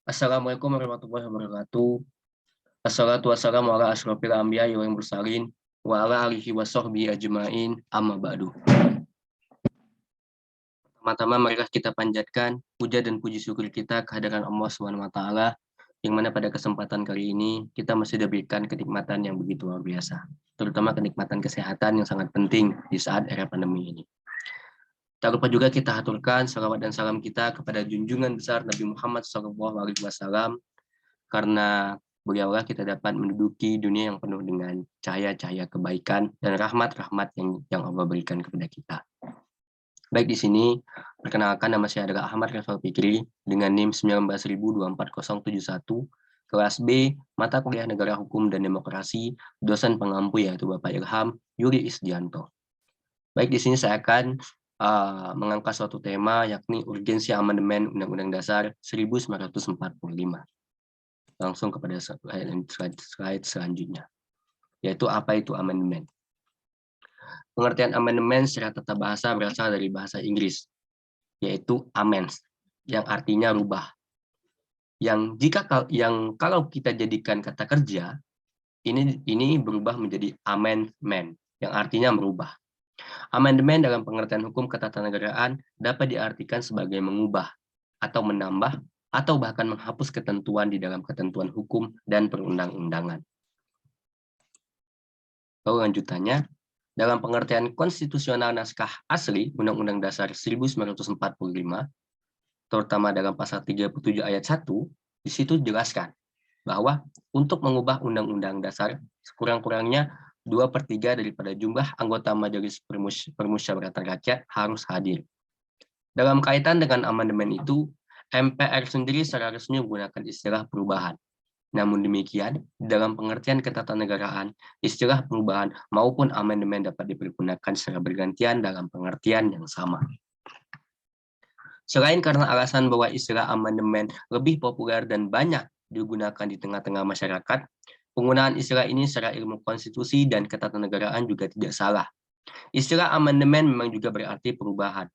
Assalamualaikum warahmatullahi wabarakatuh. Assalatu wassalamu ala asyrofil anbiya wal mursalin wa ala alihi wa sahbihi ajmain amma ba'du. Pertama-tama marilah kita panjatkan puja dan puji syukur kita kehadiran Allah Subhanahu wa taala yang mana pada kesempatan kali ini kita masih diberikan kenikmatan yang begitu luar biasa, terutama kenikmatan kesehatan yang sangat penting di saat era pandemi ini. Tak lupa juga kita haturkan salawat dan salam kita kepada junjungan besar Nabi Muhammad SAW, karena beliaulah kita dapat menduduki dunia yang penuh dengan cahaya-cahaya kebaikan dan rahmat-rahmat yang Allah berikan kepada kita. Baik, di sini perkenalkan, nama saya adalah Ahmad Rafal Fikri dengan NIM 1924071, kelas B, mata kuliah Negara Hukum dan Demokrasi, dosen pengampu yaitu Bapak Ilham Yuri Isdianto. Baik, di sini saya akan mengangkat suatu tema, yakni urgensi amandemen Undang-Undang Dasar 1945. Langsung kepada slide selanjutnya, yaitu apa itu amandemen. Pengertian amandemen secara tata bahasa berasal dari bahasa Inggris, yaitu amends, yang artinya rubah. Kalau kita jadikan kata kerja, ini berubah menjadi amendment, yang artinya merubah. Amandemen dalam pengertian hukum ketatanegaraan dapat diartikan sebagai mengubah atau menambah atau bahkan menghapus ketentuan di dalam ketentuan hukum dan perundang-undangan. Lalu lanjutannya, dalam pengertian konstitusional naskah asli Undang-Undang Dasar 1945, terutama dalam pasal 37 ayat 1, di situ dijelaskan bahwa untuk mengubah Undang-Undang Dasar sekurang-kurangnya 2/3 daripada jumlah anggota Majelis Permusyawaratan Rakyat harus hadir. Dalam kaitan dengan amandemen itu, MPR sendiri secara resmi menggunakan istilah perubahan. Namun demikian, dalam pengertian ketatanegaraan, istilah perubahan maupun amandemen dapat dipergunakan secara bergantian dalam pengertian yang sama. Selain karena alasan bahwa istilah amandemen lebih populer dan banyak digunakan di tengah-tengah masyarakat, penggunaan istilah ini secara ilmu konstitusi dan ketatanegaraan juga tidak salah. Istilah amandemen memang juga berarti perubahan.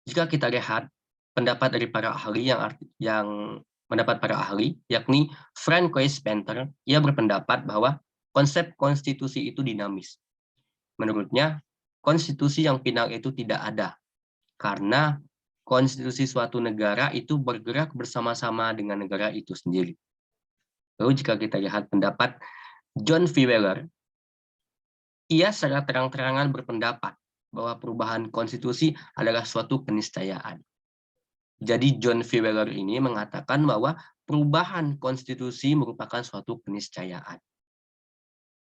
Jika kita lihat pendapat dari para ahli yakni Francois Spencer, ia berpendapat bahwa konsep konstitusi itu dinamis. Menurutnya, konstitusi yang final itu tidak ada, karena konstitusi suatu negara itu bergerak bersama-sama dengan negara itu sendiri. Lalu jika kita lihat pendapat John V. Wheeler, ia secara terang-terangan berpendapat bahwa perubahan konstitusi adalah suatu keniscayaan. Jadi John V. Wheeler ini mengatakan bahwa perubahan konstitusi merupakan suatu keniscayaan.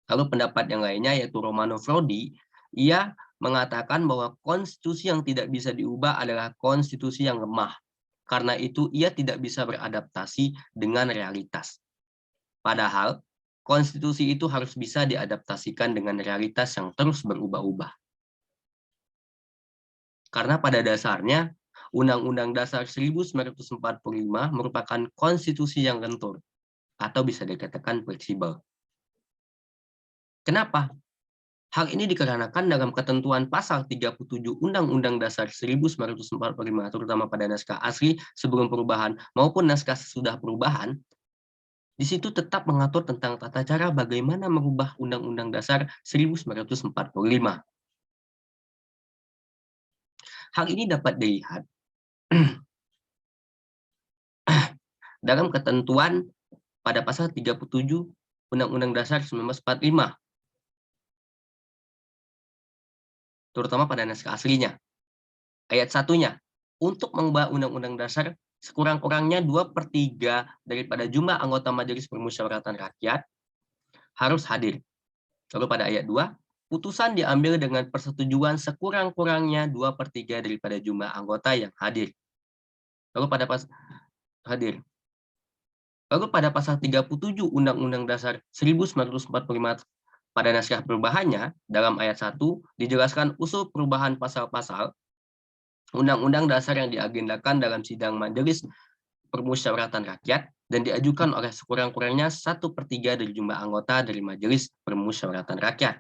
Lalu pendapat yang lainnya yaitu Romano Prodi, ia mengatakan bahwa konstitusi yang tidak bisa diubah adalah konstitusi yang lemah. Karena itu ia tidak bisa beradaptasi dengan realitas. Padahal konstitusi itu harus bisa diadaptasikan dengan realitas yang terus berubah-ubah. Karena pada dasarnya Undang-Undang Dasar 1945 merupakan konstitusi yang lentur, atau bisa dikatakan fleksibel. Kenapa? Hal ini dikarenakan dalam ketentuan pasal 37 Undang-Undang Dasar 1945, terutama pada naskah asli sebelum perubahan maupun naskah sesudah perubahan, di situ tetap mengatur tentang tata cara bagaimana merubah Undang-Undang Dasar 1945. Hal ini dapat dilihat dalam ketentuan pada pasal 37 Undang-Undang Dasar 1945, terutama pada naskah aslinya. Ayat 1-nya, untuk mengubah Undang-Undang Dasar sekurang-kurangnya 2/3 daripada jumlah anggota Majelis Permusyawaratan Rakyat harus hadir. Lalu pada ayat 2, putusan diambil dengan persetujuan sekurang-kurangnya 2/3 daripada jumlah anggota yang hadir. Lalu pada pasal 37 Undang-Undang Dasar 1945 pada naskah perubahannya, dalam ayat 1 dijelaskan usul perubahan pasal-pasal Undang-Undang Dasar yang diagendakan dalam sidang Majelis Permusyawaratan Rakyat dan diajukan oleh sekurang-kurangnya 1/3 dari jumlah anggota dari Majelis Permusyawaratan Rakyat.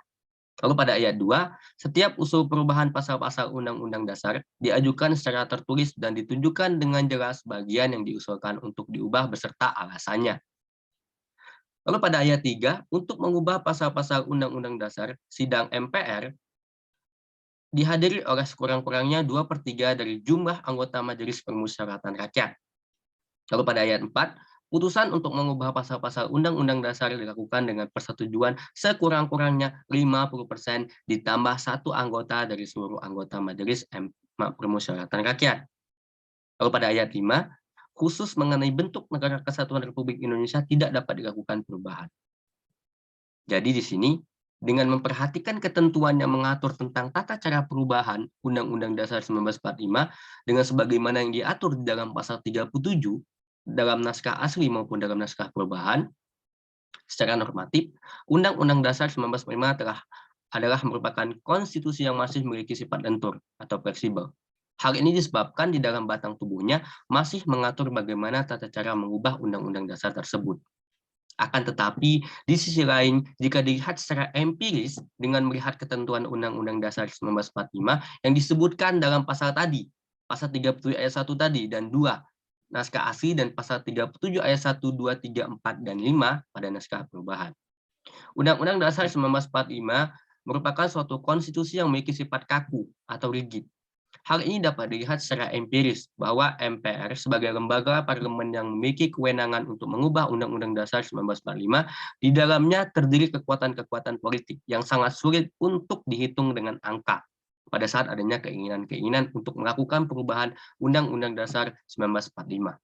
Lalu pada ayat 2, setiap usul perubahan pasal-pasal Undang-Undang Dasar diajukan secara tertulis dan ditunjukkan dengan jelas bagian yang diusulkan untuk diubah beserta alasannya. Lalu pada ayat 3, untuk mengubah pasal-pasal Undang-Undang Dasar, sidang MPR dihadiri oleh sekurang-kurangnya 2/3 dari jumlah anggota Majelis Permusyawaratan Rakyat. Lalu pada ayat 4, putusan untuk mengubah pasal-pasal Undang-Undang Dasar dilakukan dengan persetujuan sekurang-kurangnya 50% ditambah satu anggota dari seluruh anggota Majelis Permusyawaratan Rakyat. Lalu pada ayat 5, khusus mengenai bentuk negara kesatuan Republik Indonesia tidak dapat dilakukan perubahan. Jadi di sini, dengan memperhatikan ketentuan yang mengatur tentang tata cara perubahan Undang-Undang Dasar 1945 dengan sebagaimana yang diatur di dalam pasal 37 dalam naskah asli maupun dalam naskah perubahan, secara normatif, Undang-Undang Dasar 1945 adalah merupakan konstitusi yang masih memiliki sifat lentur atau fleksibel. Hal ini disebabkan di dalam batang tubuhnya masih mengatur bagaimana tata cara mengubah Undang-Undang Dasar tersebut. Akan tetapi, di sisi lain, jika dilihat secara empiris dengan melihat ketentuan Undang-Undang Dasar 1945 yang disebutkan dalam pasal tadi, pasal 37 ayat 1 tadi, dan 2, naskah asli, dan pasal 37 ayat 1, 2, 3, 4, dan 5 pada naskah perubahan. Undang-Undang Dasar 1945 merupakan suatu konstitusi yang memiliki sifat kaku atau rigid. Hal ini dapat dilihat secara empiris bahwa MPR sebagai lembaga parlemen yang memiliki kewenangan untuk mengubah Undang-Undang Dasar 1945 di dalamnya terdiri kekuatan-kekuatan politik yang sangat sulit untuk dihitung dengan angka pada saat adanya keinginan-keinginan untuk melakukan perubahan Undang-Undang Dasar 1945.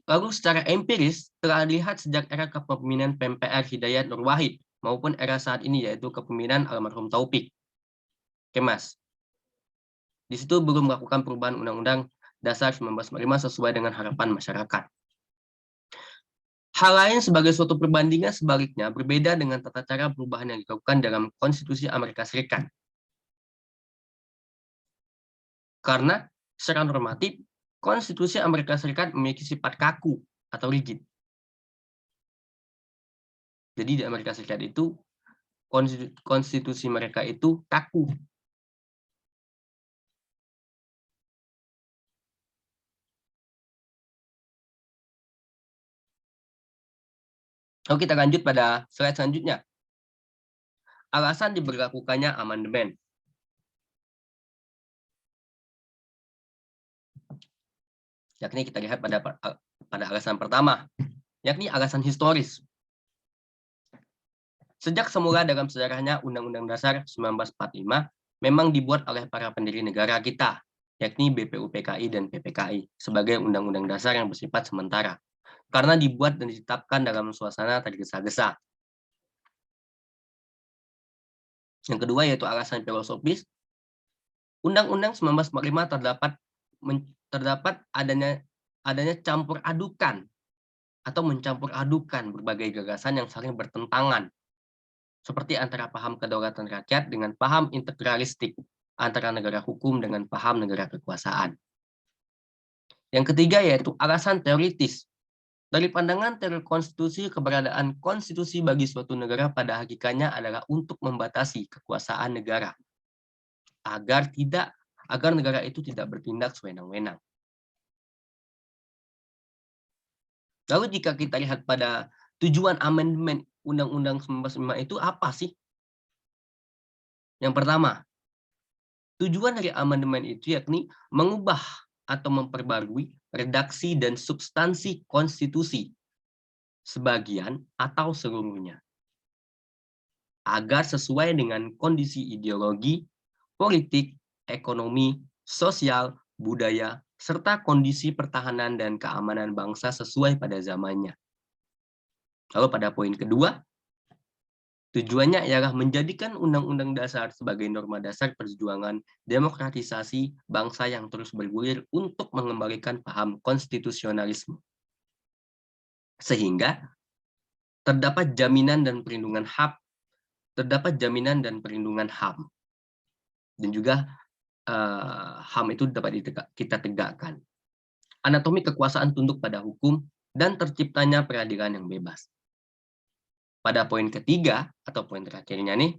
Lalu secara empiris telah dilihat sejak era kepemimpinan PMPR Hidayat Nur Wahid maupun era saat ini yaitu kepemimpinan almarhum Taufik Kemas. Di situ belum melakukan perubahan Undang-Undang Dasar 1945 sesuai dengan harapan masyarakat. Hal lain sebagai suatu perbandingan sebaliknya berbeda dengan tata cara perubahan yang dilakukan dalam Konstitusi Amerika Serikat. Karena secara normatif, Konstitusi Amerika Serikat memiliki sifat kaku atau rigid. Jadi di Amerika Serikat itu, konstitusi mereka itu kaku. Lalu kita lanjut pada slide selanjutnya. Alasan diberlakukannya amandemen. Yakni kita lihat pada alasan pertama, yakni alasan historis. Sejak semula dalam sejarahnya Undang-Undang Dasar 1945 memang dibuat oleh para pendiri negara kita, yakni BPUPKI dan PPKI, sebagai Undang-Undang Dasar yang bersifat sementara, karena dibuat dan ditetapkan dalam suasana tergesa-gesa. Yang kedua yaitu alasan filosofis. Undang-Undang 1945 terdapat adanya campur adukan atau mencampur adukan berbagai gagasan yang saling bertentangan, seperti antara paham kedaulatan rakyat dengan paham integralistik, antara negara hukum dengan paham negara kekuasaan. Yang ketiga yaitu alasan teoritis. Dari pandangan teori konstitusi, keberadaan konstitusi bagi suatu negara pada hakikatnya adalah untuk membatasi kekuasaan negara, agar negara itu tidak bertindak sewenang-wenang. Lalu jika kita lihat pada tujuan amandemen Undang-Undang 1945 itu apa sih? Yang pertama, tujuan dari amandemen itu yakni mengubah atau memperbarui redaksi dan substansi konstitusi sebagian atau seluruhnya agar sesuai dengan kondisi ideologi, politik, ekonomi, sosial, budaya, serta kondisi pertahanan dan keamanan bangsa sesuai pada zamannya. Lalu pada poin kedua, tujuannya ialah menjadikan Undang-Undang Dasar sebagai norma dasar perjuangan demokratisasi bangsa yang terus bergulir untuk mengembalikan paham konstitusionalisme. Sehingga terdapat jaminan dan perlindungan HAM, dan juga HAM itu dapat kita tegakkan. Anatomi kekuasaan tunduk pada hukum dan terciptanya peradilan yang bebas. Pada poin ketiga atau poin terakhirnya nih,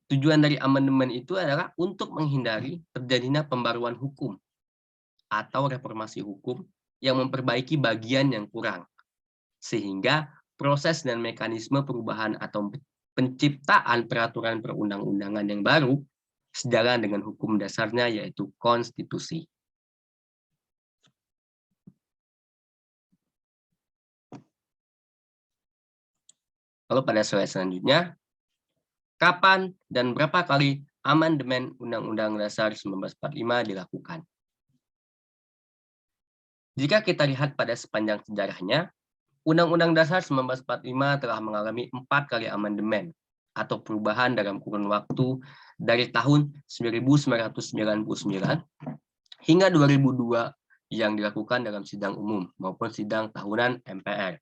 tujuan dari amandemen itu adalah untuk menghindari terjadinya pembaruan hukum atau reformasi hukum yang memperbaiki bagian yang kurang, sehingga proses dan mekanisme perubahan atau penciptaan peraturan perundang-undangan yang baru sejalan dengan hukum dasarnya, yaitu konstitusi. Lalu pada slide selanjutnya, kapan dan berapa kali amandemen Undang-Undang Dasar 1945 dilakukan? Jika kita lihat pada sepanjang sejarahnya, Undang-Undang Dasar 1945 telah mengalami 4 kali amandemen atau perubahan dalam kurun waktu dari tahun 1999 hingga 2002 yang dilakukan dalam sidang umum maupun sidang tahunan MPR.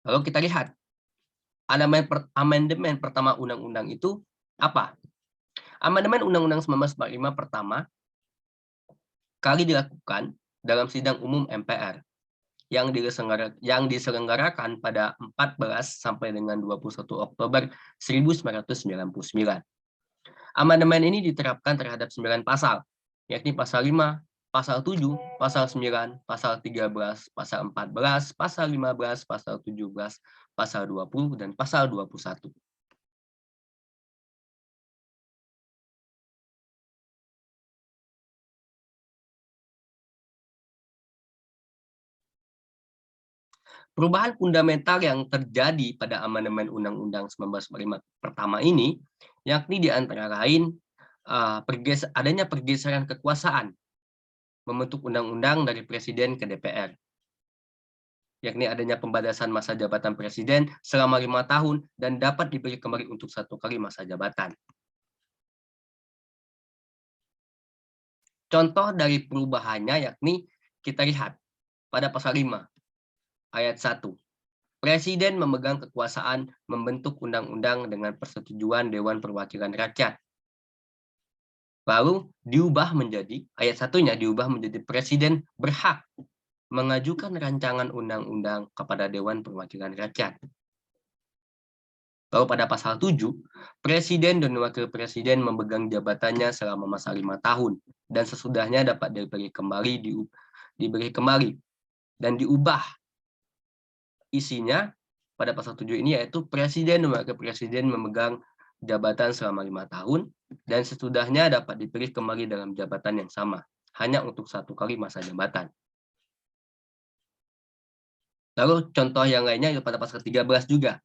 Lalu kita lihat, amandemen pertama undang-undang itu apa? Amandemen Undang-Undang 1945 pertama kali dilakukan dalam sidang umum MPR yang diselenggarakan pada 14 sampai dengan 21 Oktober 1999. Amandemen ini diterapkan terhadap 9 pasal, yakni pasal 5, pasal 7, pasal 9, pasal 13, pasal 14, pasal 15, pasal 17, pasal 20, dan pasal 21. Perubahan fundamental yang terjadi pada amandemen Undang-Undang 1945 pertama ini, yakni di antara lain adanya pergeseran kekuasaan membentuk undang-undang dari presiden ke DPR, yakni adanya pembatasan masa jabatan presiden selama 5 tahun dan dapat diberi kembali untuk 1 kali masa jabatan. Contoh dari perubahannya yakni kita lihat pada pasal 5 ayat 1. Presiden memegang kekuasaan membentuk undang-undang dengan persetujuan Dewan Perwakilan Rakyat. Lalu diubah menjadi, ayat 1-nya diubah menjadi presiden berhak mengajukan rancangan undang-undang kepada Dewan Perwakilan Rakyat. Lalu pada pasal 7, Presiden dan Wakil Presiden memegang jabatannya selama masa 5 tahun, dan sesudahnya dapat diberi kembali dan diubah isinya pada pasal 7 ini, yaitu Presiden dan Wakil Presiden memegang jabatan selama 5 tahun, dan sesudahnya dapat dipilih kembali dalam jabatan yang sama, hanya untuk 1 kali masa jabatan. Lalu contoh yang lainnya pada pasal 13 juga.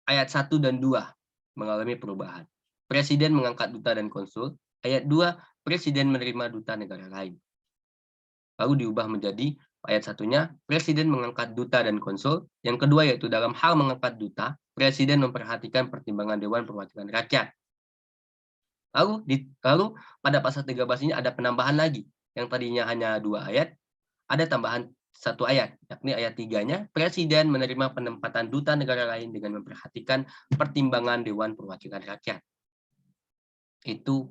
Ayat 1 dan 2 mengalami perubahan. Presiden mengangkat duta dan konsul. Ayat 2, Presiden menerima duta negara lain. Lalu diubah menjadi ayat 1-nya, Presiden mengangkat duta dan konsul. Yang kedua yaitu dalam hal mengangkat duta, Presiden memperhatikan pertimbangan Dewan Perwakilan Rakyat. Lalu pada pasal 13 ini ada penambahan lagi. Yang tadinya hanya 2 ayat, ada tambahan 1 ayat, yakni ayat 3-nya, Presiden menerima penempatan duta negara lain dengan memperhatikan pertimbangan Dewan Perwakilan Rakyat. Itu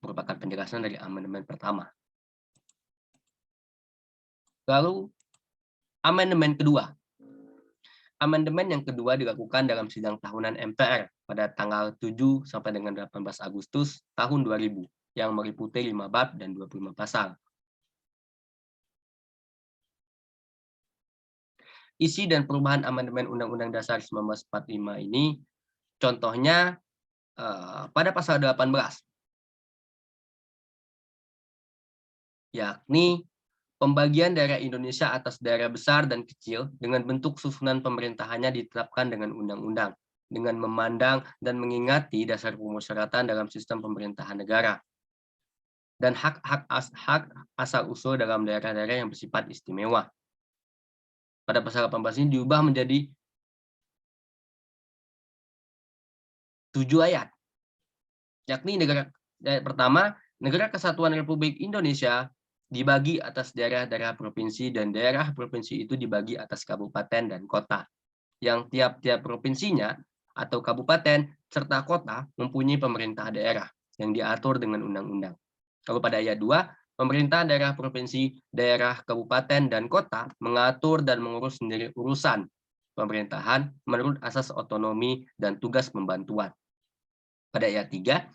merupakan penjelasan dari amandemen pertama. Lalu, amandemen kedua. Amandemen yang kedua dilakukan dalam sidang tahunan MPR pada tanggal 7 sampai dengan 18 Agustus tahun 2000, yang meliputi 5 bab dan 25 pasal. Isi dan perubahan amandemen Undang-Undang Dasar 1945 ini, contohnya pada pasal 18, yakni pembagian daerah Indonesia atas daerah besar dan kecil dengan bentuk susunan pemerintahannya ditetapkan dengan undang-undang, dengan memandang dan mengingati dasar pemusyawaratan dalam sistem pemerintahan negara, dan hak asal-usul dalam daerah-daerah yang bersifat istimewa. Pada pasal 18 ini diubah menjadi 7 ayat, yakni pertama, Negara Kesatuan Republik Indonesia dibagi atas daerah-daerah provinsi, dan daerah provinsi itu dibagi atas kabupaten dan kota, yang tiap-tiap provinsinya atau kabupaten, serta kota mempunyai pemerintah daerah yang diatur dengan undang-undang. Lalu pada ayat 2, pemerintah daerah provinsi, daerah, kabupaten, dan kota mengatur dan mengurus sendiri urusan pemerintahan menurut asas otonomi dan tugas pembantuan. Pada ayat 3,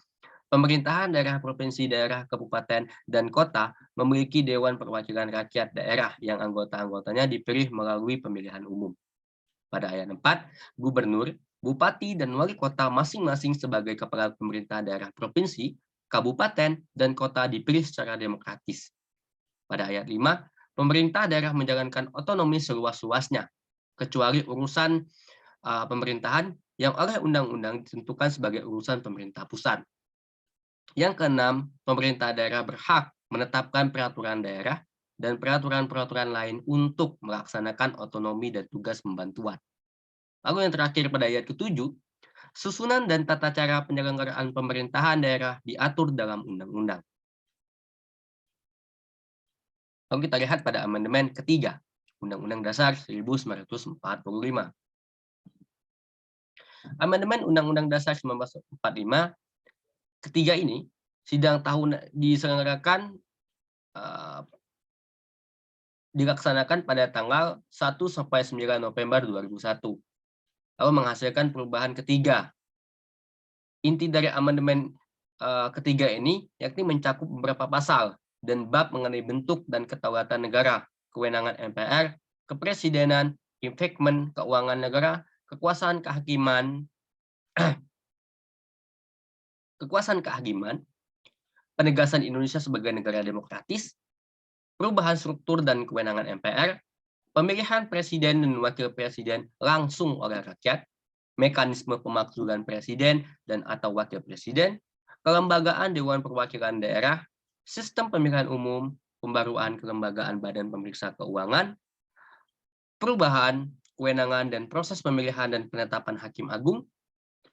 pemerintahan daerah provinsi, daerah, kabupaten, dan kota memiliki Dewan Perwakilan Rakyat Daerah yang anggota-anggotanya dipilih melalui pemilihan umum. Pada ayat 4, gubernur, bupati, dan wali kota masing-masing sebagai kepala pemerintah daerah provinsi, kabupaten, dan kota dipilih secara demokratis. Pada ayat 5, pemerintah daerah menjalankan otonomi seluas-luasnya, kecuali urusan pemerintahan yang oleh undang-undang ditentukan sebagai urusan pemerintah pusat. Yang keenam, pemerintah daerah berhak menetapkan peraturan daerah dan peraturan-peraturan lain untuk melaksanakan otonomi dan tugas pembantuan. Lalu yang terakhir pada ayat ke-7, susunan dan tata cara penyelenggaraan pemerintahan daerah diatur dalam undang-undang. Lalu kita lihat pada amandemen ketiga, Undang-Undang Dasar 1945. Amandemen Undang-Undang Dasar 1945 ketiga ini sidang tahun diselenggarakan dilaksanakan pada tanggal 1 sampai 9 November 2001. Lalu menghasilkan perubahan ketiga. Inti dari amandemen ketiga ini yakni mencakup beberapa pasal dan bab mengenai bentuk dan kedaulatan negara, kewenangan MPR, kepresidenan, investment, keuangan negara, kekuasaan kehakiman, penegasan Indonesia sebagai negara demokratis, perubahan struktur dan kewenangan MPR, pemilihan presiden dan wakil presiden langsung oleh rakyat, mekanisme pemakzulan presiden dan atau wakil presiden, kelembagaan Dewan Perwakilan Daerah, sistem pemilihan umum, pembaruan kelembagaan Badan Pemeriksa Keuangan, perubahan, kewenangan dan proses pemilihan dan penetapan Hakim Agung,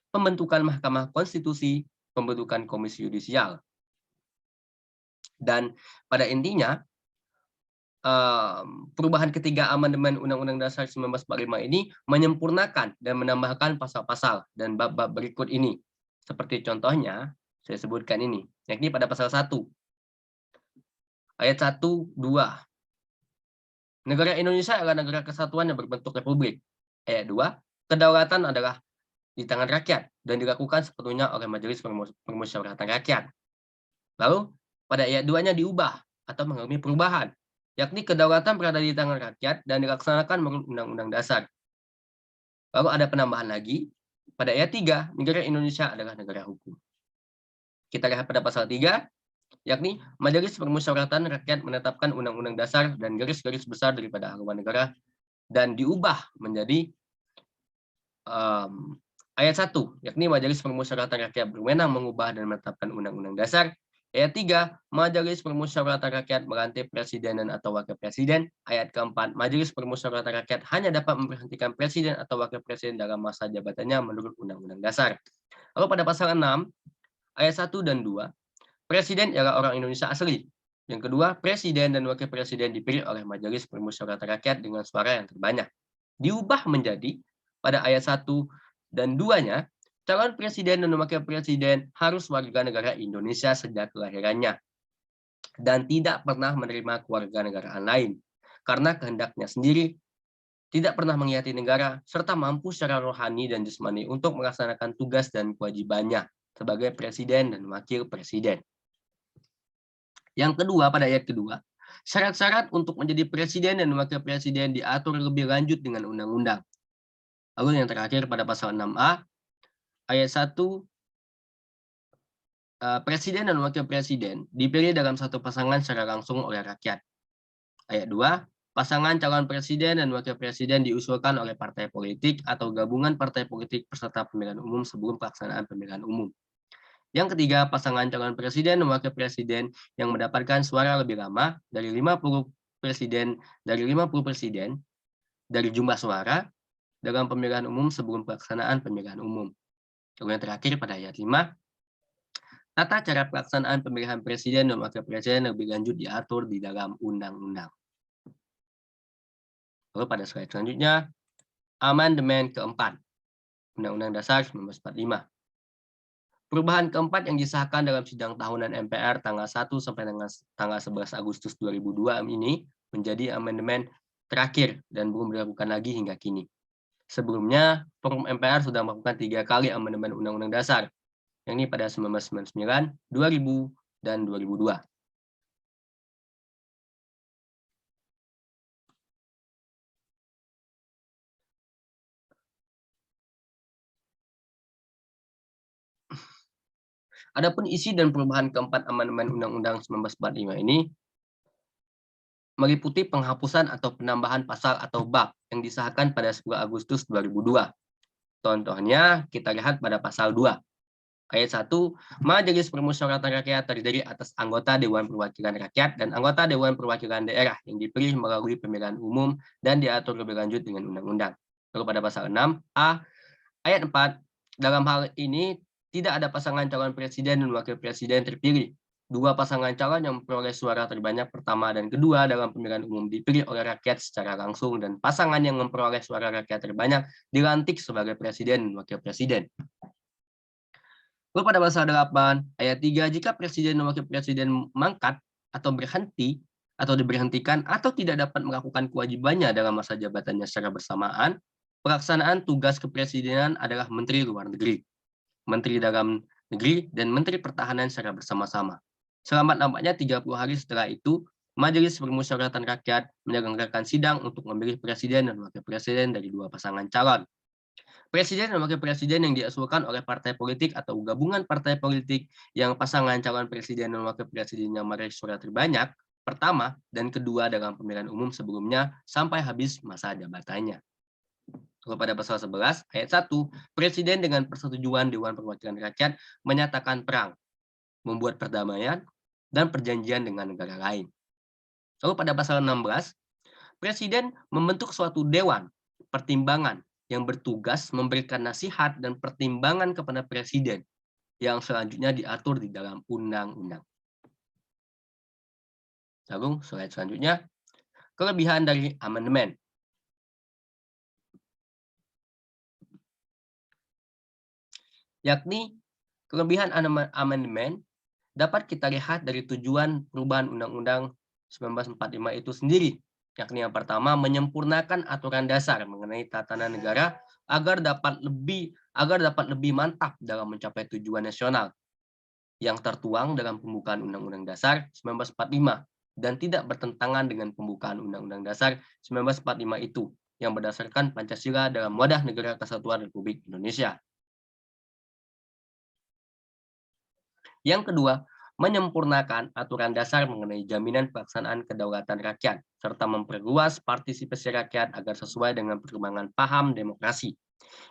pembentukan Mahkamah Konstitusi, pembentukan Komisi Yudisial. Dan pada intinya, perubahan ketiga amandemen Undang-Undang Dasar 1945 ini menyempurnakan dan menambahkan pasal-pasal dan bab-bab berikut ini. Seperti contohnya, saya sebutkan ini, yakni pada pasal 1. Ayat 1, 2. Negara Indonesia adalah negara kesatuan yang berbentuk republik. Ayat 2, kedaulatan adalah di tangan rakyat dan dilakukan sepenuhnya oleh Majelis Permusyawaratan Rakyat. Lalu, pada ayat 2-nya diubah atau mengalami perubahan, yakni kedaulatan berada di tangan rakyat dan dilaksanakan menurut Undang-Undang Dasar. Lalu ada penambahan lagi, pada ayat 3, negara Indonesia adalah negara hukum. Kita lihat pada pasal 3, yakni Majelis Permusyawaratan Rakyat menetapkan Undang-Undang Dasar dan garis-garis besar daripada haluan negara dan diubah menjadi ayat 1, yakni Majelis Permusyawaratan Rakyat berwenang mengubah dan menetapkan Undang-Undang Dasar. Ayat 3, Majelis Permusyawaratan Rakyat melantik presiden dan atau wakil presiden. Ayat keempat, Majelis Permusyawaratan Rakyat hanya dapat memberhentikan presiden atau wakil presiden dalam masa jabatannya menurut Undang-Undang Dasar. Lalu pada pasal 6, ayat 1 dan 2, presiden ialah orang Indonesia asli. Yang kedua, presiden dan wakil presiden dipilih oleh Majelis Permusyawaratan Rakyat dengan suara yang terbanyak. Diubah menjadi pada ayat 1 dan 2-nya, calon presiden dan wakil presiden harus warga negara Indonesia sejak kelahirannya dan tidak pernah menerima kewarganegaraan lain karena kehendaknya sendiri, tidak pernah mengkhianati negara, serta mampu secara rohani dan jasmani untuk melaksanakan tugas dan kewajibannya sebagai presiden dan wakil presiden. Yang kedua, pada ayat kedua, syarat-syarat untuk menjadi presiden dan wakil presiden diatur lebih lanjut dengan undang-undang. Lalu yang terakhir pada pasal 6A, ayat 1, presiden dan wakil presiden dipilih dalam satu pasangan secara langsung oleh rakyat. Ayat 2, pasangan calon presiden dan wakil presiden diusulkan oleh partai politik atau gabungan partai politik peserta pemilihan umum sebelum pelaksanaan pemilihan umum. Yang ketiga, pasangan calon presiden dan wakil presiden yang mendapatkan suara lebih lama dari 50 presiden dari jumlah suara dalam pemilihan umum sebelum pelaksanaan pemilihan umum. Lalu yang terakhir pada ayat 5, tata cara pelaksanaan pemilihan presiden dan wakil presiden lebih lanjut diatur di dalam undang-undang. Lalu pada slide selanjutnya, amandemen keempat. Undang-Undang Dasar 1945. Perubahan keempat yang disahkan dalam sidang tahunan MPR tanggal 1 sampai dengan tanggal 11 Agustus 2002 ini menjadi amandemen terakhir dan belum dilakukan lagi hingga kini. Sebelumnya, Forum MPR sudah melakukan 3 kali amandemen Undang-Undang Dasar, yakni pada 1999, 2000, dan 2002. Adapun isi dan perubahan keempat amandemen Undang-Undang 1945 ini meliputi penghapusan atau penambahan pasal atau bab yang disahkan pada 10 Agustus 2002. Contohnya, kita lihat pada pasal 2. Ayat 1, Majelis Permusyawaratan Rakyat terdiri atas anggota Dewan Perwakilan Rakyat dan anggota Dewan Perwakilan Daerah yang dipilih melalui pemilihan umum dan diatur lebih lanjut dengan undang-undang. Lalu pada pasal 6A, ayat 4, dalam hal ini tidak ada pasangan calon presiden dan wakil presiden terpilih. Dua pasangan calon yang memperoleh suara terbanyak pertama dan kedua dalam pemilihan umum dipilih oleh rakyat secara langsung dan pasangan yang memperoleh suara rakyat terbanyak dilantik sebagai presiden dan wakil presiden. Lalu pada pasal 8, ayat 3, jika presiden dan wakil presiden mangkat atau berhenti atau diberhentikan atau tidak dapat melakukan kewajibannya dalam masa jabatannya secara bersamaan, pelaksanaan tugas kepresidenan adalah Menteri Luar Negeri, Menteri Dalam Negeri, dan Menteri Pertahanan secara bersama-sama. Selambat-lambatnya 30 hari setelah itu, Majelis Permusyawaratan Rakyat menyelenggarakan sidang untuk memilih presiden dan wakil presiden dari dua pasangan calon. Presiden dan wakil presiden yang diusulkan oleh partai politik atau gabungan partai politik yang pasangan calon presiden dan wakil presiden yang meraih suara terbanyak pertama dan kedua dalam pemilihan umum sebelumnya sampai habis masa jabatannya. Lalu pada pasal 11 ayat 1, presiden dengan persetujuan Dewan Perwakilan Rakyat menyatakan perang, membuat perdamaian dan perjanjian dengan negara lain. Lalu pada pasal 16, presiden membentuk suatu dewan pertimbangan yang bertugas memberikan nasihat dan pertimbangan kepada presiden yang selanjutnya diatur di dalam undang-undang. Lalu slide selanjutnya, kelebihan dari amandemen. Yakni kelebihan amandemen dapat kita lihat dari tujuan perubahan Undang-Undang 1945 itu sendiri, yakni yang pertama menyempurnakan aturan dasar mengenai tatanan negara agar dapat lebih mantap dalam mencapai tujuan nasional yang tertuang dalam pembukaan Undang-Undang Dasar 1945 dan tidak bertentangan dengan pembukaan Undang-Undang Dasar 1945 itu yang berdasarkan Pancasila dalam wadah Negara Kesatuan Republik Indonesia. Yang kedua, menyempurnakan aturan dasar mengenai jaminan pelaksanaan kedaulatan rakyat, serta memperluas partisipasi rakyat agar sesuai dengan perkembangan paham demokrasi.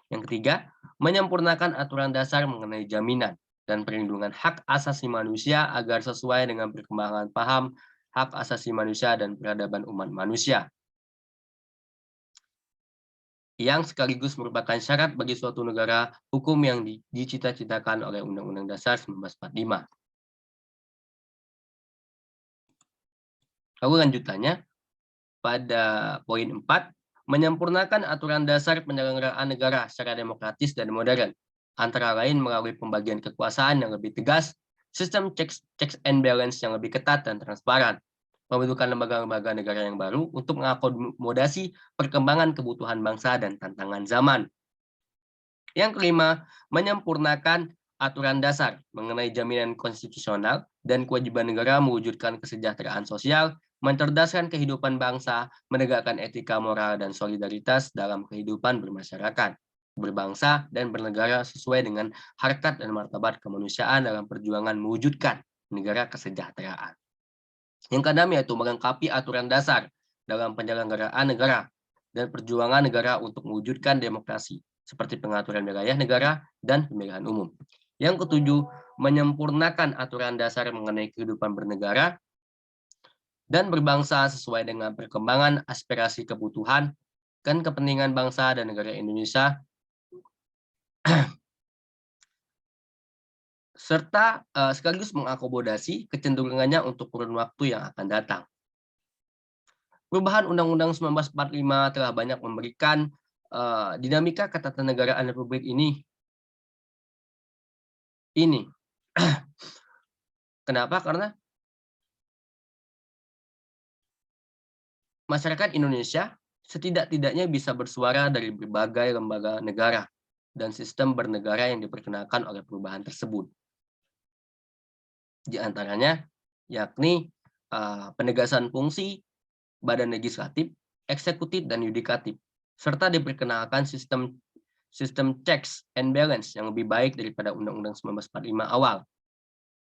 Yang ketiga, menyempurnakan aturan dasar mengenai jaminan dan perlindungan hak asasi manusia agar sesuai dengan perkembangan paham hak asasi manusia dan peradaban umat manusia, yang sekaligus merupakan syarat bagi suatu negara hukum yang dicita-citakan oleh Undang-Undang Dasar 1945. Lalu lanjutannya, pada poin 4, menyempurnakan aturan dasar penyelenggaraan negara secara demokratis dan modern, antara lain melalui pembagian kekuasaan yang lebih tegas, sistem checks and balance yang lebih ketat dan transparan, pembentukan lembaga-lembaga negara yang baru untuk mengakomodasi perkembangan kebutuhan bangsa dan tantangan zaman. Yang kelima, menyempurnakan aturan dasar mengenai jaminan konstitusional dan kewajiban negara mewujudkan kesejahteraan sosial, mencerdaskan kehidupan bangsa, menegakkan etika moral dan solidaritas dalam kehidupan bermasyarakat, berbangsa, dan bernegara sesuai dengan harkat dan martabat kemanusiaan dalam perjuangan mewujudkan negara kesejahteraan. Yang keenam yaitu melengkapi aturan dasar dalam penyelenggaraan negara dan perjuangan negara untuk mewujudkan demokrasi, seperti pengaturan wilayah negara dan pemilihan umum. Yang ketujuh, menyempurnakan aturan dasar mengenai kehidupan bernegara dan berbangsa sesuai dengan perkembangan aspirasi kebutuhan dan kepentingan bangsa dan negara Indonesia, serta sekaligus mengakomodasi kecenderungannya untuk kurun waktu yang akan datang. Perubahan Undang-Undang 1945 telah banyak memberikan dinamika ketatanegaraan Republik ini. Kenapa? Karena masyarakat Indonesia setidak-tidaknya bisa bersuara dari berbagai lembaga negara dan sistem bernegara yang diperkenalkan oleh perubahan tersebut. Di antaranya yakni penegasan fungsi badan legislatif, eksekutif, dan yudikatif, serta diperkenalkan sistem checks and balance yang lebih baik daripada Undang-Undang 1945 awal.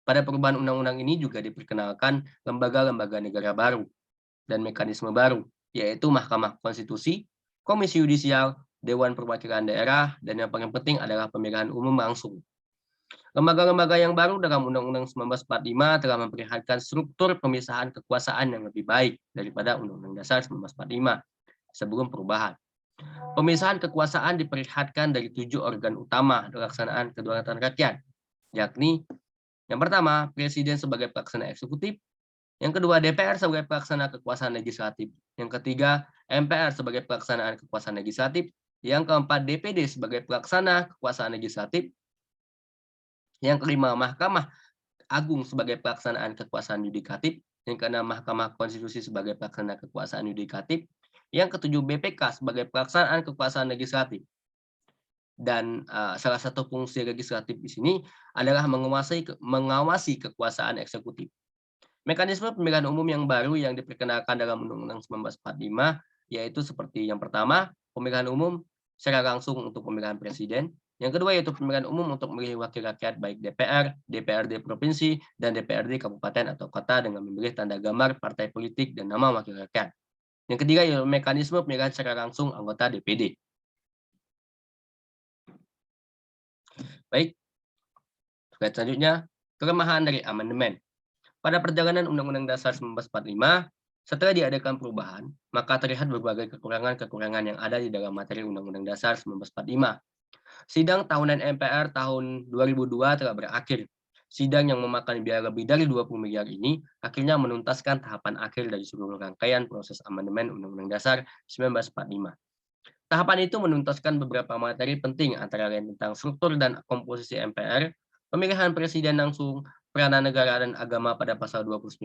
Pada perubahan undang-undang ini juga diperkenalkan lembaga-lembaga negara baru dan mekanisme baru, yaitu Mahkamah Konstitusi, Komisi Yudisial, Dewan Perwakilan Daerah, dan yang paling penting adalah pemilihan umum langsung. Lembaga-lembaga yang baru dalam Undang-Undang 1945 telah memperlihatkan struktur pemisahan kekuasaan yang lebih baik daripada Undang-Undang Dasar 1945 sebelum perubahan. Pemisahan kekuasaan diperlihatkan dari 7 organ utama pelaksanaan kedaulatan rakyat, yakni yang pertama, Presiden sebagai pelaksana eksekutif, yang kedua, DPR sebagai pelaksana kekuasaan legislatif, yang ketiga, MPR sebagai pelaksanaan kekuasaan legislatif, yang keempat, DPD sebagai pelaksana kekuasaan legislatif, yang kelima, Mahkamah Agung sebagai pelaksanaan kekuasaan yudikatif, yang keenam, Mahkamah Konstitusi sebagai pelaksana kekuasaan yudikatif, yang ketujuh, BPK sebagai pelaksanaan kekuasaan legislatif. Dan salah satu fungsi legislatif di sini adalah mengawasi kekuasaan eksekutif. Mekanisme pemilihan umum yang baru yang diperkenalkan dalam Undang-Undang 1945 yaitu seperti yang pertama, pemilihan umum secara langsung untuk pemilihan presiden. Yang kedua yaitu pemilihan umum untuk memilih wakil rakyat baik DPR, DPRD provinsi, dan DPRD kabupaten atau kota dengan memilih tanda gambar partai politik dan nama wakil rakyat. Yang ketiga yaitu mekanisme pemilihan secara langsung anggota DPD. Baik, slide selanjutnya, kelemahan dari amandemen. Pada perjalanan Undang-Undang Dasar 1945, setelah diadakan perubahan, maka terlihat berbagai kekurangan-kekurangan yang ada di dalam materi Undang-Undang Dasar 1945. Sidang tahunan MPR tahun 2002 telah berakhir. Sidang yang memakan biaya lebih dari 20 miliar ini akhirnya menuntaskan tahapan akhir dari seluruh rangkaian proses amandemen Undang-Undang Dasar 1945. Tahapan itu menuntaskan beberapa materi penting antara lain tentang struktur dan komposisi MPR, pemilihan presiden langsung, peranan negara dan agama pada pasal 29,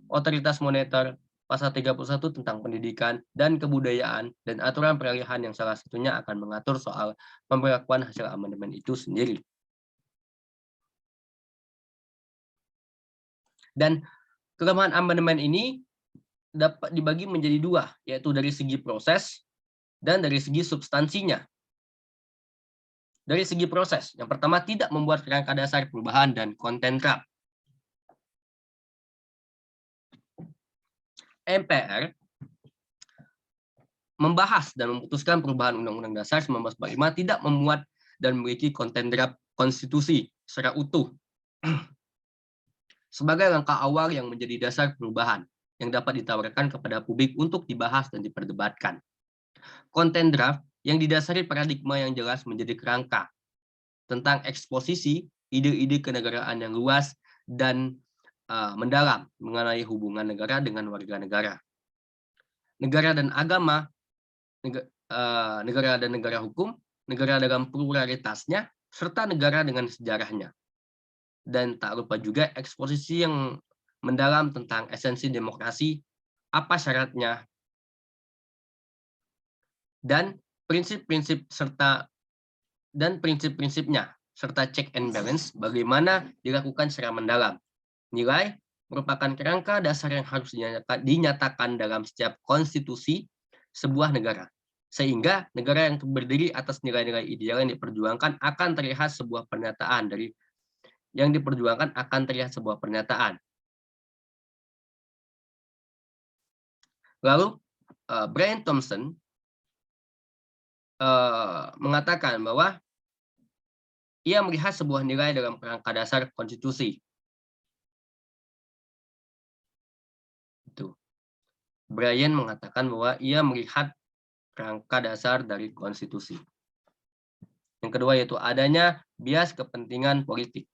otoritas moneter, pasal 31 tentang pendidikan dan kebudayaan, dan aturan peralihan yang salah satunya akan mengatur soal pemberlakuan hasil amandemen itu sendiri. Dan kelemahan amandemen ini dapat dibagi menjadi dua, yaitu dari segi proses dan dari segi substansinya. Dari segi proses, yang pertama tidak membuat kerangka dasar perubahan dan konten draft. MPR membahas dan memutuskan perubahan Undang-Undang Dasar 1945 tidak memuat dan memiliki konten draft konstitusi secara utuh sebagai langkah awal yang menjadi dasar perubahan yang dapat ditawarkan kepada publik untuk dibahas dan diperdebatkan. Konten draft yang didasari paradigma yang jelas menjadi kerangka tentang eksposisi ide-ide kenegaraan yang luas dan mendalam mengenai hubungan negara dengan warga negara. Negara dan agama, negara dan negara hukum, negara dalam pluralitasnya, serta negara dengan sejarahnya. Dan tak lupa juga eksposisi yang mendalam tentang esensi demokrasi, apa syaratnya, dan prinsip-prinsip prinsip-prinsipnya, serta check and balance bagaimana dilakukan secara mendalam. Nilai merupakan kerangka dasar yang harus dinyatakan dalam setiap konstitusi sebuah negara. Sehingga negara yang berdiri atas nilai-nilai ideal yang diperjuangkan akan terlihat sebuah pernyataan Lalu Brian Thompson mengatakan bahwa ia melihat sebuah nilai dalam kerangka dasar konstitusi. Itu. Brian mengatakan bahwa ia melihat kerangka dasar dari konstitusi. Yang kedua yaitu adanya bias kepentingan politik.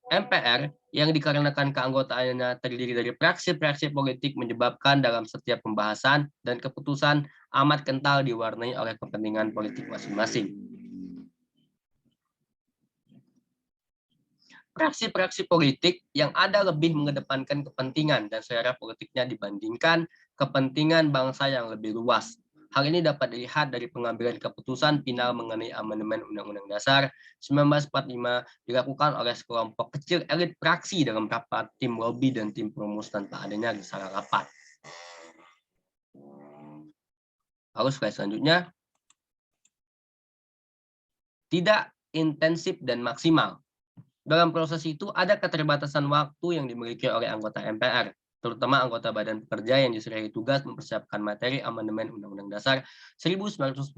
MPR yang dikarenakan keanggotaannya terdiri dari praksi-praksi politik menyebabkan dalam setiap pembahasan dan keputusan amat kental diwarnai oleh kepentingan politik masing-masing. Praksi-praksi politik yang ada lebih mengedepankan kepentingan dan selera politiknya dibandingkan kepentingan bangsa yang lebih luas. Hal ini dapat dilihat dari pengambilan keputusan final mengenai amandemen Undang-Undang Dasar 1945 dilakukan oleh sekelompok kecil elit praksi dalam rapat tim lobby dan tim perumus tanpa adanya risalah rapat. Lalu slide selanjutnya, tidak intensif dan maksimal. Dalam proses itu ada keterbatasan waktu yang dimiliki oleh anggota MPR, terutama anggota Badan Pekerja yang diserahi tugas mempersiapkan materi amandemen Undang-Undang Dasar 1945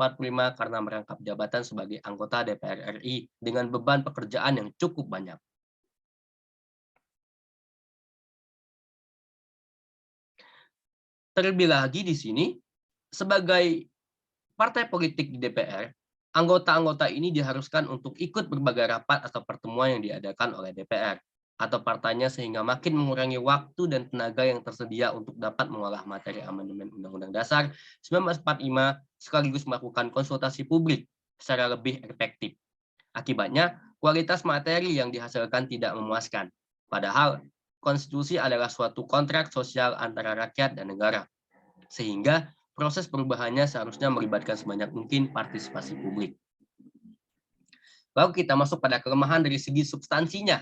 karena merangkap jabatan sebagai anggota DPR RI dengan beban pekerjaan yang cukup banyak. Terlebih lagi di sini, sebagai partai politik di DPR, anggota-anggota ini diharuskan untuk ikut berbagai rapat atau pertemuan yang diadakan oleh DPR atau partainya sehingga makin mengurangi waktu dan tenaga yang tersedia untuk dapat mengolah materi amandemen Undang-Undang Dasar 1945 sekaligus melakukan konsultasi publik secara lebih efektif. Akibatnya, kualitas materi yang dihasilkan tidak memuaskan. Padahal, konstitusi adalah suatu kontrak sosial antara rakyat dan negara. Sehingga proses perubahannya seharusnya melibatkan sebanyak mungkin partisipasi publik. Lalu kita masuk pada kelemahan dari segi substansinya.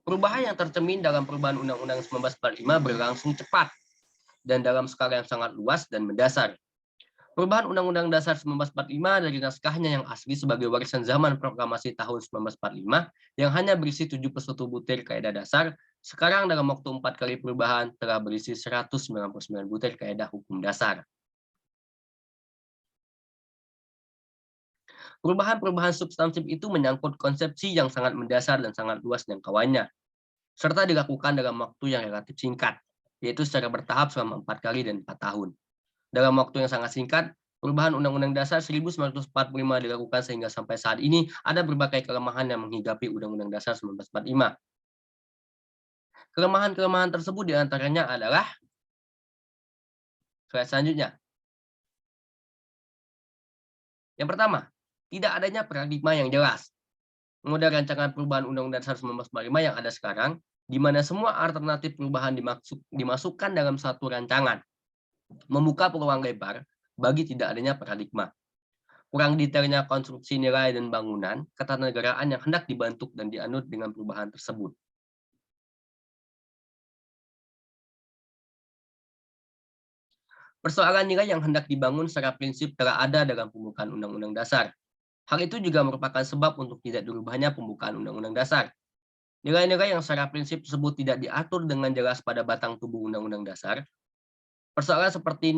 Perubahan yang tercermin dalam perubahan Undang-Undang 1945 berlangsung cepat dan dalam skala yang sangat luas dan mendasar. Perubahan Undang-Undang Dasar 1945 dari naskahnya yang asli sebagai warisan zaman proklamasi tahun 1945 yang hanya berisi 71 butir kaidah dasar, sekarang dalam waktu 4 kali perubahan telah berisi 199 butir kaidah hukum dasar. Perubahan-perubahan substantif itu menyangkut konsepsi yang sangat mendasar dan sangat luas jangkauannya, serta dilakukan dalam waktu yang relatif singkat, yaitu secara bertahap selama 4 kali dan 4 tahun. Dalam waktu yang sangat singkat, perubahan Undang-Undang Dasar 1945 dilakukan sehingga sampai saat ini ada berbagai kelemahan yang menghigapi Undang-Undang Dasar 1945. Kelemahan-kelemahan tersebut diantaranya adalah, slide selanjutnya. Yang pertama, tidak adanya paradigma yang jelas. Model rancangan perubahan Undang-Undang Dasar 1945 yang ada sekarang, di mana semua alternatif perubahan dimasukkan dalam satu rancangan, membuka peluang lebar bagi tidak adanya paradigma. Kurang detailnya konstruksi nilai dan bangunan, ketatanegaraan yang hendak dibentuk dan dianut dengan perubahan tersebut. Persoalan nilai yang hendak dibangun secara prinsip telah ada dalam pembukaan Undang-Undang Dasar. Hal itu juga merupakan sebab untuk tidak dirubahnya pembukaan Undang-Undang Dasar. Nilai-nilai yang secara prinsip tersebut tidak diatur dengan jelas pada batang tubuh Undang-Undang Dasar. Persoalan seperti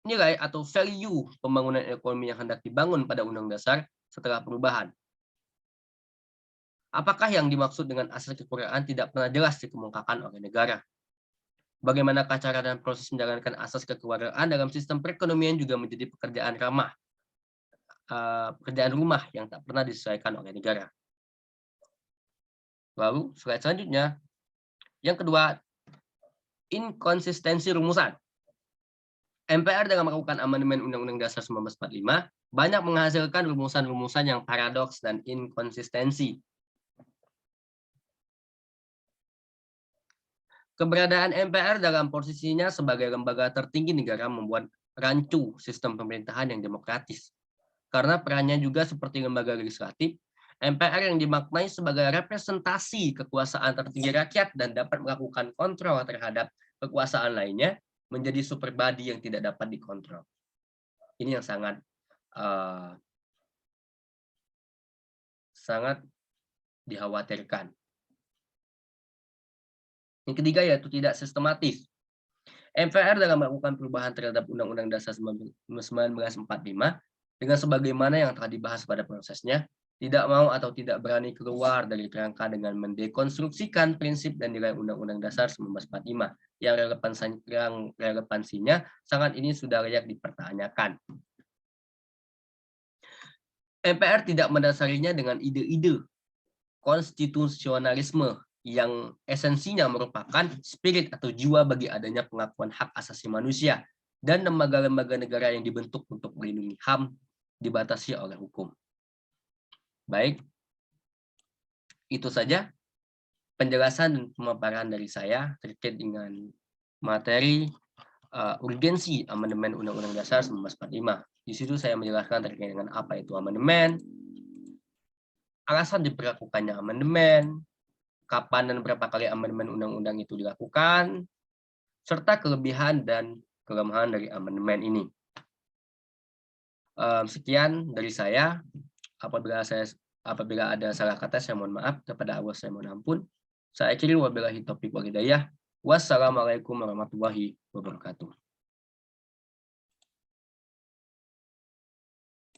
nilai atau value pembangunan ekonomi yang hendak dibangun pada Undang-Undang Dasar setelah perubahan. Apakah yang dimaksud dengan asas kekayaan tidak pernah jelas dikemukakan oleh negara? Bagaimanakah cara dan proses menjalankan asas kekeluargaan dalam sistem perekonomian juga menjadi pekerjaan rumah yang tak pernah diselesaikan oleh negara. Lalu, slide selanjutnya. Yang kedua, inkonsistensi rumusan. MPR dalam melakukan amandemen Undang-Undang Dasar 1945 banyak menghasilkan rumusan-rumusan yang paradoks dan inkonsistensi. Keberadaan MPR dalam posisinya sebagai lembaga tertinggi negara membuat rancu sistem pemerintahan yang demokratis. Karena perannya juga seperti lembaga legislatif, MPR yang dimaknai sebagai representasi kekuasaan tertinggi rakyat dan dapat melakukan kontrol terhadap kekuasaan lainnya, menjadi super body yang tidak dapat dikontrol. Ini yang sangat dikhawatirkan. Yang ketiga yaitu tidak sistematis. MPR dalam melakukan perubahan terhadap Undang-Undang Dasar 1945 dengan sebagaimana yang telah dibahas pada prosesnya, tidak mau atau tidak berani keluar dari kerangka dengan mendekonstruksikan prinsip dan nilai Undang-Undang Dasar 1945 yang relevansinya sangat ini sudah layak dipertanyakan. MPR tidak mendasarinya dengan ide-ide konstitusionalisme yang esensinya merupakan spirit atau jiwa bagi adanya pengakuan hak asasi manusia dan lembaga-lembaga negara yang dibentuk untuk melindungi HAM dibatasi oleh hukum. Baik, itu saja penjelasan dan pemaparan dari saya terkait dengan materi urgensi amandemen Undang-Undang Dasar 1945. Di situ saya menjelaskan terkait dengan apa itu amandemen, alasan diberlakukannya amandemen, kapan dan berapa kali amandemen undang-undang itu dilakukan, serta kelebihan dan kelemahan dari amandemen ini. Sekian dari saya. Apabila ada salah kata, saya mohon maaf. Kepada Allah saya mohon ampun. Saya akhiri wabillahi taufiq wal hidayah. Wassalamualaikum warahmatullahi wabarakatuh.